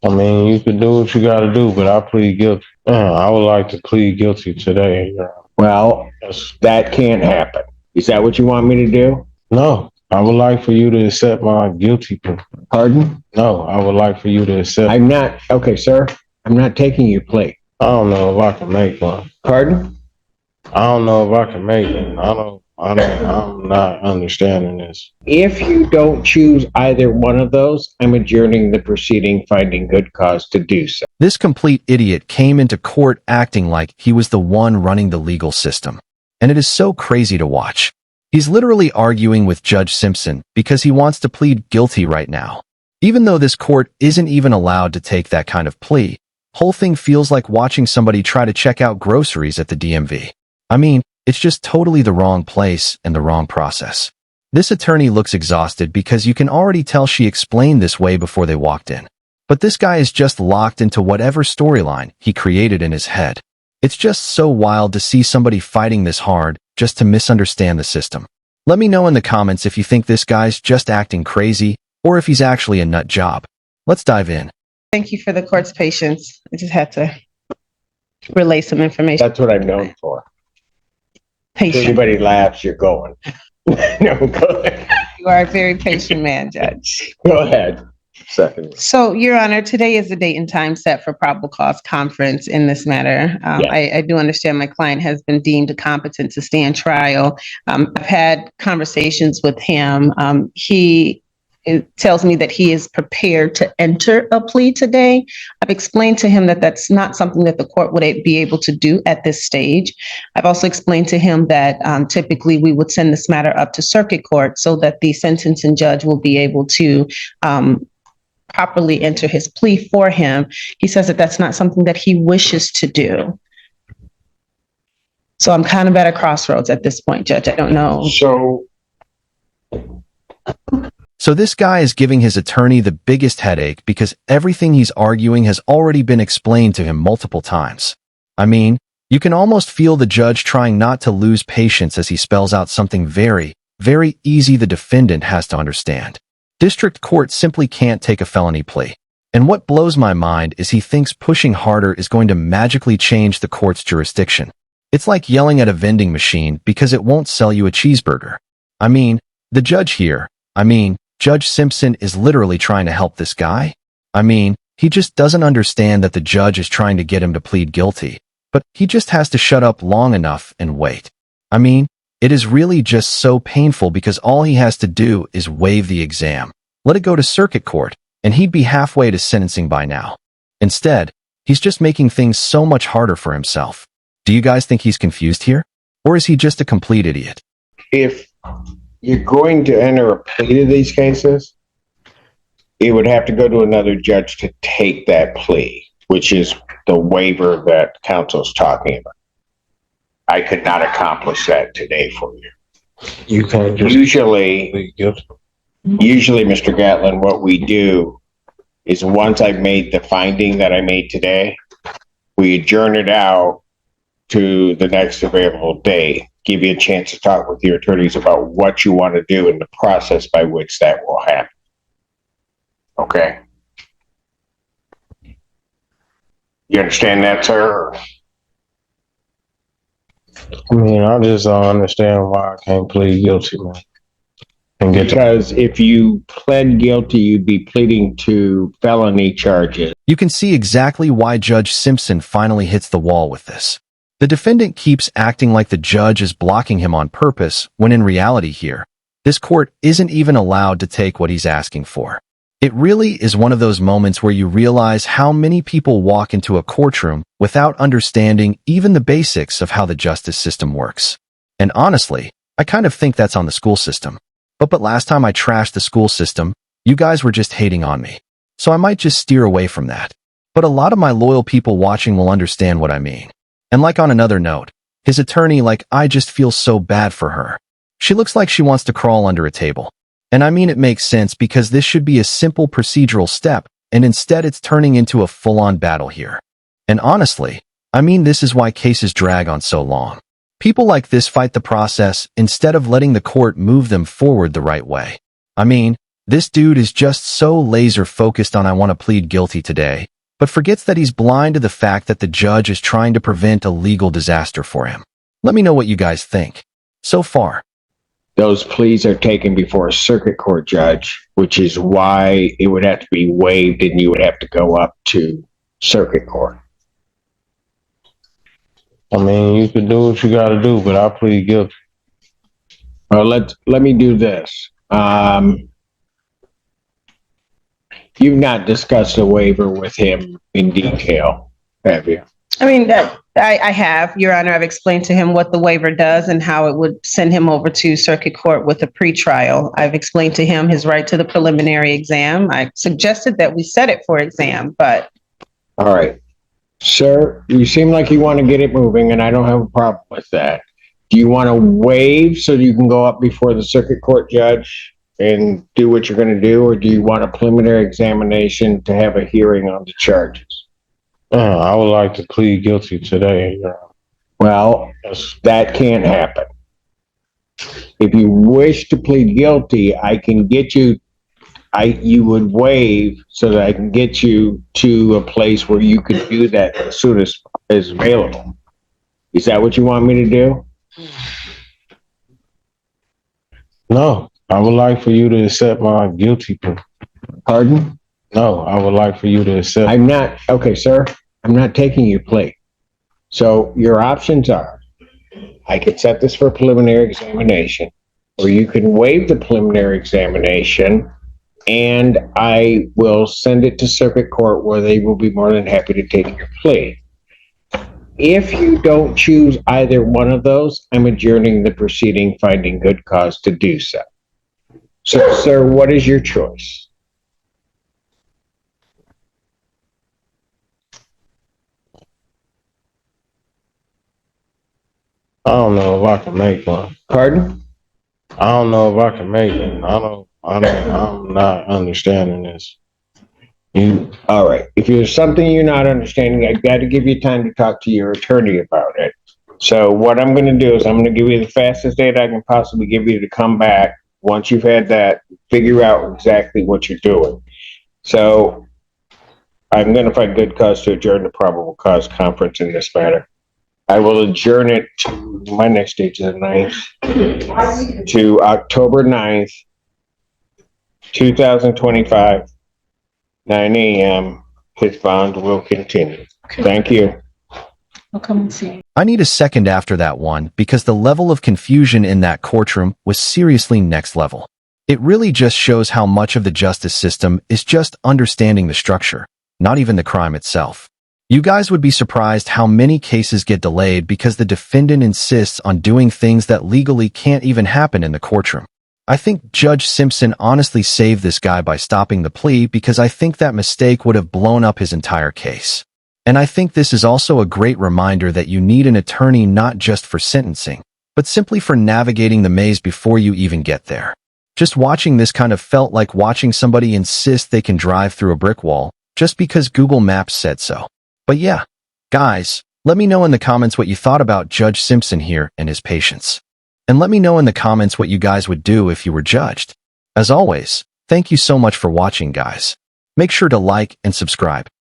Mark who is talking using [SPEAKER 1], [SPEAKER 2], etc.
[SPEAKER 1] I mean, you can do what you got to do, but I plead guilty. I would like to plead guilty today.
[SPEAKER 2] Well, that can't happen. Is that what you want me to do?
[SPEAKER 1] No, I would like for you to accept my guilty plea.
[SPEAKER 2] Pardon?
[SPEAKER 1] No, I would like for you to accept.
[SPEAKER 2] I'm not, okay, sir. I'm not taking your plea.
[SPEAKER 1] I don't know if I can make one.
[SPEAKER 2] Pardon?
[SPEAKER 1] I don't know if I can make it. I'm not understanding this.
[SPEAKER 2] If you don't choose either one of those, I'm adjourning the proceeding, finding good cause to do so.
[SPEAKER 3] This complete idiot came into court acting like he was the one running the legal system. And it is so crazy to watch. He's literally arguing with Judge Simpson because he wants to plead guilty right now. Even though this court isn't even allowed to take that kind of plea, whole thing feels like watching somebody try to check out groceries at the DMV. I mean, it's just totally the wrong place and the wrong process. This attorney looks exhausted because you can already tell she explained this way before they walked in. But this guy is just locked into whatever storyline he created in his head. It's just so wild to see somebody fighting this hard just to misunderstand the system. Let me know in the comments if you think this guy's just acting crazy or if he's actually a nut job. Let's dive in.
[SPEAKER 4] Thank you for the court's patience. I just had to relay some information.
[SPEAKER 2] That's what I'm known for. If
[SPEAKER 4] Patient.
[SPEAKER 2] anybody laughs, you're going. No, go ahead.
[SPEAKER 4] You are a very patient man, Judge.
[SPEAKER 2] Go ahead. Second.
[SPEAKER 4] So, Your Honor, today is the date and time set for probable cause conference in this matter. I do understand my client has been deemed competent to stand trial. I've had conversations with him. It tells me that he is prepared to enter a plea today. I've explained to him that that's not something that the court would be able to do at this stage. I've also explained to him that typically we would send this matter up to circuit court so that the sentencing judge will be able to properly enter his plea for him. He says that that's not something that he wishes to do. So I'm kind of at a crossroads at this point, Judge. I don't know.
[SPEAKER 3] So this guy is giving his attorney the biggest headache because everything he's arguing has already been explained to him multiple times. I mean, you can almost feel the judge trying not to lose patience as he spells out something very, very easy the defendant has to understand. District court simply can't take a felony plea. And what blows my mind is he thinks pushing harder is going to magically change the court's jurisdiction. It's like yelling at a vending machine because it won't sell you a cheeseburger. I mean, the judge here, Judge Simpson is literally trying to help this guy. I mean, he just doesn't understand that the judge is trying to get him to plead guilty, but he just has to shut up long enough and wait. I mean, it is really just so painful because all he has to do is waive the exam, let it go to circuit court, and he'd be halfway to sentencing by now. Instead, he's just making things so much harder for himself. Do you guys think he's confused here? Or is he just a complete idiot?
[SPEAKER 2] If you're going to enter a plea to these cases, it would have to go to another judge to take that plea, which is the waiver that counsel's talking about. I could not accomplish that today for you.
[SPEAKER 1] You can't just
[SPEAKER 2] Usually,
[SPEAKER 1] plead guilty.
[SPEAKER 2] Mr. Gatlin, what we do is once I've made the finding that I made today, we adjourn it out to the next available day, give you a chance to talk with your attorneys about what you want to do and the process by which that will happen. Okay? You understand that, sir?
[SPEAKER 1] I mean, I just don't understand why I can't plead guilty, man.
[SPEAKER 2] Because if you pled guilty, you'd be pleading to felony charges.
[SPEAKER 3] You can see exactly why Judge Simpson finally hits the wall with this. The defendant keeps acting like the judge is blocking him on purpose, when in reality here, this court isn't even allowed to take what he's asking for. It really is one of those moments where you realize how many people walk into a courtroom without understanding even the basics of how the justice system works. And honestly, I kind of think that's on the school system. But last time I trashed the school system, you guys were just hating on me. So I might just steer away from that. But a lot of my loyal people watching will understand what I mean. And like on another note, his attorney, I just feel so bad for her. She looks like she wants to crawl under a table. And I mean it makes sense because this should be a simple procedural step, and instead it's turning into a full-on battle here. And honestly, this is why cases drag on so long. People like this fight the process instead of letting the court move them forward the right way. This dude is just so laser focused on I want to plead guilty today, but forgets that he's blind to the fact that the judge is trying to prevent a legal disaster for him. Let me know what you guys think. So far,
[SPEAKER 2] Those pleas are taken before a circuit court judge, which is why it would have to be waived and you would have to go up to circuit court.
[SPEAKER 1] I mean, you can do what you got to do, but I plead guilty.
[SPEAKER 2] Well, let me do this. You've not discussed a waiver with him in detail, have you?
[SPEAKER 4] I mean, I have, Your Honor. I've explained to him what the waiver does and how it would send him over to circuit court with a pretrial. I've explained to him his right to the preliminary exam. I suggested that we set it for exam, but.
[SPEAKER 2] All right. Sir, you seem like you want to get it moving, and I don't have a problem with that. Do you want to waive so you can go up before the circuit court judge and do what you're going to do, or do you want a preliminary examination to have a hearing on the charges?
[SPEAKER 1] I would like to plead guilty today.
[SPEAKER 2] Well, that can't happen. If you wish to plead guilty, I can get you, you would waive so that I can get you to a place where you could do that as soon as available. Is that what you want me to do?
[SPEAKER 1] No, I would like for you to accept my guilty plea.
[SPEAKER 2] Pardon?
[SPEAKER 1] No, I would like for you to accept.
[SPEAKER 2] I'm not, okay, sir, I'm not taking your plea. So your options are, I could set this for a preliminary examination, or you can waive the preliminary examination and I will send it to circuit court where they will be more than happy to take your plea. If you don't choose either one of those, I'm adjourning the proceeding, finding good cause to do so. So, sir, what is your choice?
[SPEAKER 1] I don't know if I can make one.
[SPEAKER 2] Pardon?
[SPEAKER 1] I don't know if I can make it. I'm not understanding this.
[SPEAKER 2] All right. If there's something you're not understanding, I've got to give you time to talk to your attorney about it. So what I'm going to do is I'm going to give you the fastest date I can possibly give you to come back. Once you've had that, figure out exactly what you're doing. So I'm going to find good cause to adjourn the probable cause conference in this matter. I will adjourn it to, my next date is the 9th, to October 9th, 2025, 9 a.m. His bond will continue. Thank you.
[SPEAKER 4] I'll come and see you.
[SPEAKER 3] I need a second after that one because the level of confusion in that courtroom was seriously next level. It really just shows how much of the justice system is just understanding the structure, not even the crime itself. You guys would be surprised how many cases get delayed because the defendant insists on doing things that legally can't even happen in the courtroom. I think Judge Simpson honestly saved this guy by stopping the plea because I think that mistake would have blown up his entire case. And I think this is also a great reminder that you need an attorney not just for sentencing, but simply for navigating the maze before you even get there. Just watching this kind of felt like watching somebody insist they can drive through a brick wall just because Google Maps said so. But yeah, guys, let me know in the comments what you thought about Judge Simpson here and his patience. And let me know in the comments what you guys would do if you were judged. As always, thank you so much for watching, guys. Make sure to like and subscribe.